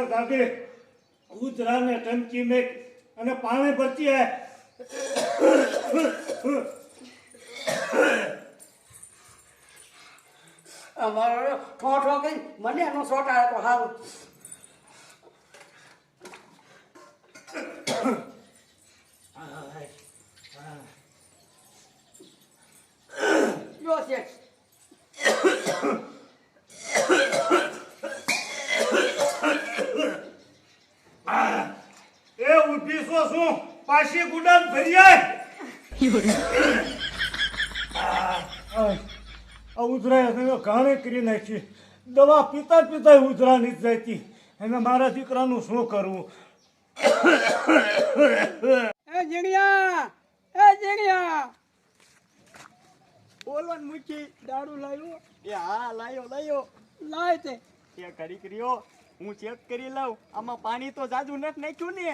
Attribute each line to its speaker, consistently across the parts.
Speaker 1: દાદી ઉજરાને ટંકી મેક અને પાણી ભરતી હે
Speaker 2: અમારો ઠોઠો કઈ મને એનો સોટા તો હારું જો છે
Speaker 1: એ ઉઠી શું પાછી ગુડાન ભરી આય આ ઉજરાએ તમે ઘાણે કરી નાખી દવા પીતા પીતા ઉજરા નથી જતી એને મારા દીકરાનું શું કરવું
Speaker 2: એ જીણિયા બોલવાનું મૂકી દારૂ લાવ્યો
Speaker 3: એ હા લાયો
Speaker 2: લાય તે
Speaker 3: એ કરી કર્યો હું ચેક કરી લઉં આમાં પાણી તો જાજુ નથી નાખ્યું ને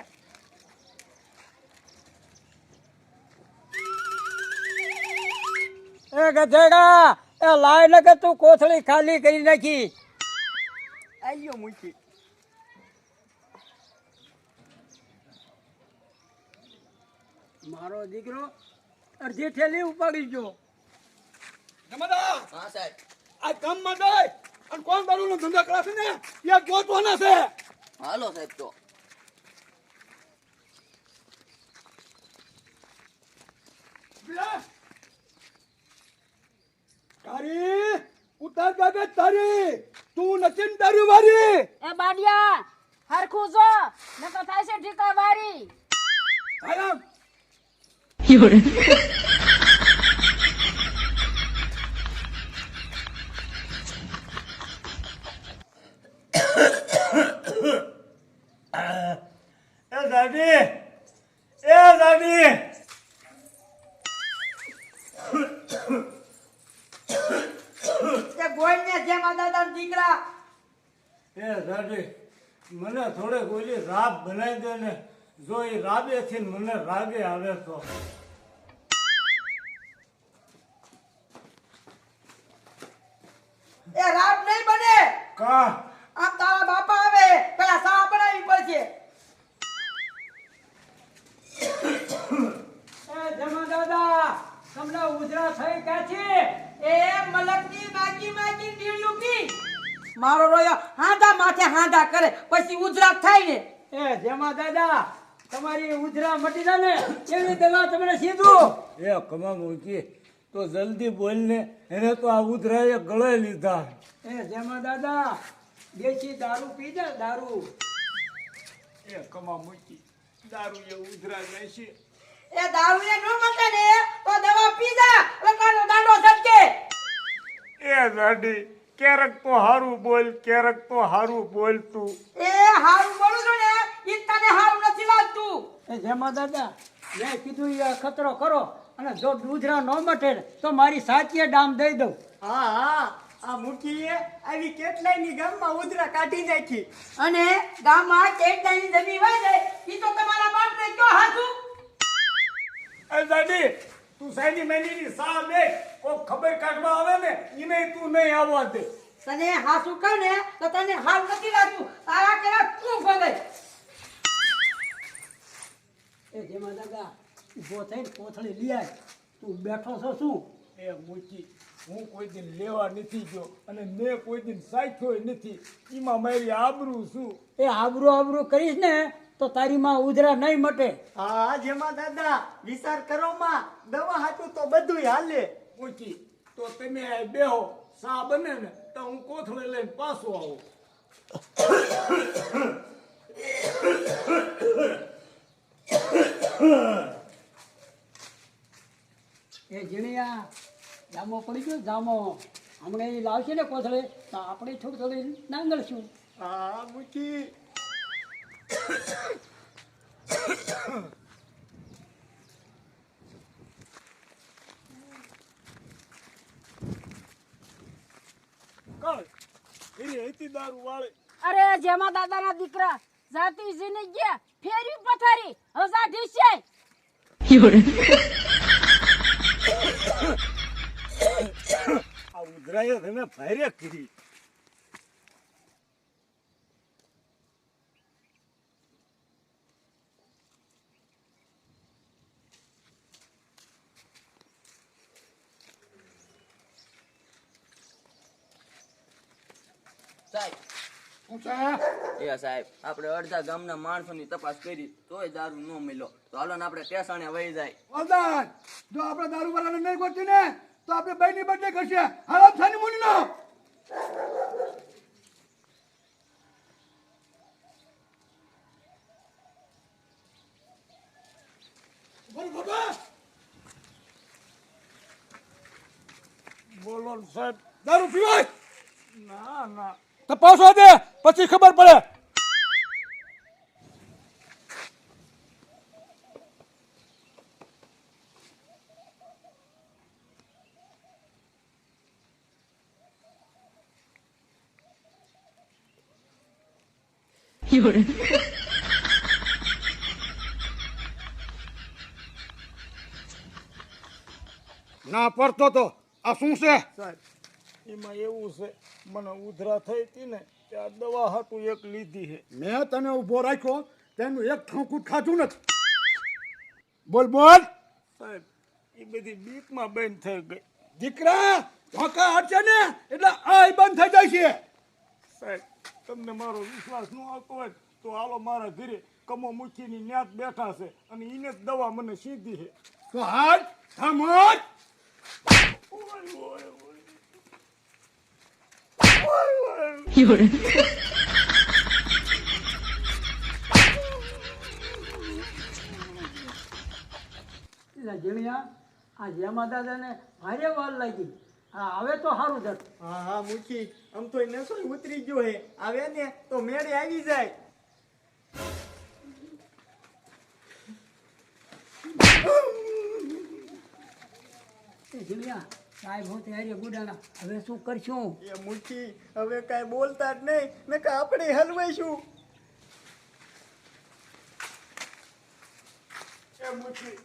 Speaker 2: એ ગધેડા એ લાય ને કે તું કોથળી ખાલી કરી નાખી
Speaker 3: આયો મૂકી
Speaker 2: મારો દીકરો અડધી થેલી ઉપાડી ગયો
Speaker 4: જમાદાર
Speaker 3: હા સાહેબ
Speaker 4: આ ગામમાં જાય અને કોણ દારૂનો ધંધો કરે છે ને એ ગોતવાના છે
Speaker 3: હાલો સાહેબ તો
Speaker 4: તારી ઉતાર ગાગે તારી તું નથી ને દારૂ વારી
Speaker 5: એ બાડિયા હરખું જો ન તો થાય છે ઠીકા વારી
Speaker 4: આરામ
Speaker 1: એ દાદી
Speaker 2: તે ગોળને જેમાં દાદા દીકરા
Speaker 1: એ દાદી મને થોડે ગોલી રાબ બનાવી દે ને જો એ રાબે થી મને રાગે આવે તો
Speaker 2: એ રાત નહીં બને
Speaker 1: કા
Speaker 2: આમ તારા બાપા આવે પેલા સા બનાવી પડશે એ જમા દાદા તમને ઉજરા થઈ ક્યાંથી એ મલકની માગી ડીળ્યું પી મારો રોયો હાંધા માથે હાંધા કરે પછી ઉજરા થાય ને એ જમા દાદા તમારી ઉજરા મટી જાય ને એવી દવા તમને સીધું
Speaker 1: એ કમા મૂકી તો જલ્દી બોલ ને એને તો આ ઉધરાએ ગળે લીધા
Speaker 2: એ જમા દાદા દેશી દારૂ પી જા દારૂ
Speaker 1: એ કમા મૂકી દારૂ એ ઉધરા જાય છે
Speaker 2: એ દારૂ ને નો મટે ને તો દવા પી જા લકાનો દાંડો ઝટકે
Speaker 1: એ દાદી ક્યારેક તો હારું બોલ તું
Speaker 2: એ હારું બોલું છું ને ઈ તને હારું નથી લાગતું એ જમા દાદા મેં કીધું એ ખતરો કરો અને જો દૂધરા ન મટે તો મારી સાચીએ ડામ દઈ દઉં
Speaker 3: હા આ મૂકીએ આવી કેટલાય ની ગામમાં ઉધરા કાઢી નાખી
Speaker 2: અને ગામમાં કેટલાની જમીન વાય જાય ઈ તો તમારા બાપને કયો હાથું
Speaker 1: એ દાદી તું સાઈની મેની સા લે કોઈ ખબર કાઢવા આવે ને ઈને તું નહીં આવવા દે
Speaker 2: તને હાસુ કહું ને તો તને હાલ નથી લાગતું તારા કેરા તું ભલે એ જેમાં દાદા ઉભો થઈને કોથળી લઈ આય તું બેઠો છો શું
Speaker 1: એ મૂકી હું કોઈ દિન લેવા નથી ગયો અને મેં કોઈ દિન સાખ્યો નથી એમાં મારી આબરૂ શું
Speaker 2: એ આબરૂ કરીશ ને તો તારી માં ઉધરા નહીં મટે
Speaker 3: હા જેમાં દાદા વિચાર કરો માં દવા હાટું તો બધું હાલે
Speaker 1: મૂકી તો તમે આ બેહો સા બને ને તો હું કોથળી લઈને પાછો આવું
Speaker 2: એ જીણિયા જામો પડી ગયો જામો હમણાં એ લાવશે ને કોથળે તો આપણે થોડી નાંગળશું
Speaker 3: હા મૂકી
Speaker 1: કાળ એની હતી દારૂ વાળે
Speaker 5: અરે જેમાં દાદાના દીકરા જાતી જીને ગયા ફેરી પથારી હજા ઢીસે
Speaker 1: આ ઉધરાએ તમે ભારે કરી
Speaker 6: સાહેબ
Speaker 4: શું છે?
Speaker 6: એ સાહેબ આપણે અડધા ગામના માણસોની તપાસ કરી તોય દારૂ ન મળ્યો તો હાલો ને આપણે ટેસાણે વહી જાય.
Speaker 4: વરદાન, જો આપણે દારૂ વાળાને નહીં ગોતી ને તો આપણે બેની બર્થડે કરશે. હાલ સાની મુની નો બોલ બાબા.
Speaker 1: બોલો ને સાહેબ.
Speaker 4: દારૂ પીવાય
Speaker 1: ના ના
Speaker 4: તપાસવા દે પછી ખબર પડે. ના પડતો તો આ શું છે?
Speaker 1: સાહેબ એમાં એવું છે મને ઉધરા થઈ હતી ને ત્યાં દવા હાટું એક લીધી છે.
Speaker 4: મેં તને ઊભો રાખ્યો તેનું એક ઠોકું ખાધું નથી. બોલ બોલ.
Speaker 1: સાહેબ એ બધી બીકમાં બંધ થઈ ગઈ.
Speaker 4: દીકરા ધોકા હટશે ને એટલે આ બંધ થઈ જાય છે.
Speaker 1: સાહેબ તમને મારો વિશ્વાસ ન આવતો હોય તો હાલો મારા ઘરે કમો મૂકીની ન્યાત બેઠા છે અને એને જ દવા મને સીધી છે.
Speaker 4: તો હાલ થામોટ.
Speaker 2: જીણિયા આ જેમા દાદાને ભારે વાર લાગી. હા હવે તો સારું જતું.
Speaker 3: હા હા મૂકી આમ તો નસો ઉતરી ગયો હે આવે ને તો મેળે આવી જાય.
Speaker 2: જીણિયા સાહેબ હોતે હારે ગુડાણા હવે શું કરશું?
Speaker 3: એ મૂકી હવે કાંઈ બોલતા જ નહીં મેં કે આપણે હલવાઈશું.
Speaker 1: એ મૂકી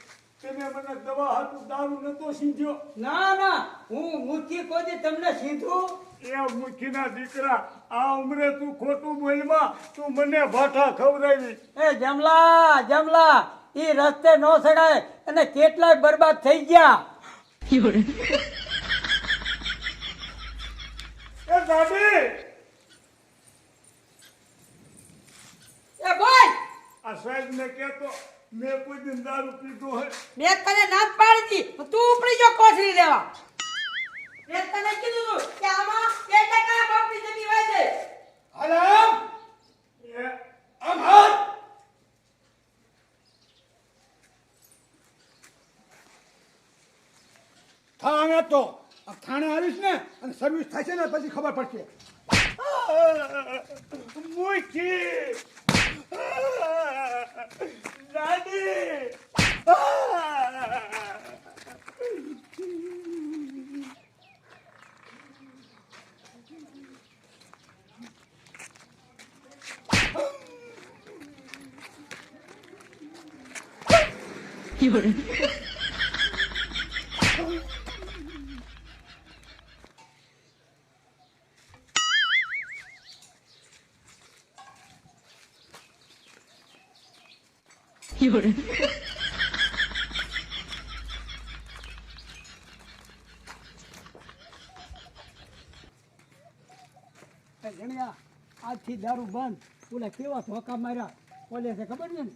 Speaker 1: તમે મને દવા હાટું દારૂ નતો સીધ્યો.
Speaker 2: ના ના હું મૂકી કોઈ તમને સીધું.
Speaker 1: એ મૂકીના દીકરા આ ઉંમરે તું ખોટું બોલમાં તું મને ભાઠા ખવડાવી.
Speaker 2: એ જમલા જમલા ઈ રસ્તે નો સડાય અને કેટલાય બરબાદ થઈ ગયા.
Speaker 1: એ દાદી
Speaker 2: એ બોલ.
Speaker 1: આ સાહેબ ને કહેતો મેં કોઈ દિન દારૂ પીધો હોય.
Speaker 2: મેં તને ના પાડી દી તું ઉપડી જો કોથળી લેવા. મેં તને કીધું તું કે આમાં કેટલા કા બાપની જમી વાય છે.
Speaker 4: હાલ આમ.
Speaker 1: એ
Speaker 4: આમ હાલ. થાણે તો આ થાણે આવીશ ને અને સર્વિસ થશે ને પછી ખબર પડશે.
Speaker 1: મૂકી દાદી
Speaker 2: જીણિયા આજથી દારૂ બંધ. ઓલા કેવા ધોકા માર્યા ઓલે છે ખબર છે ને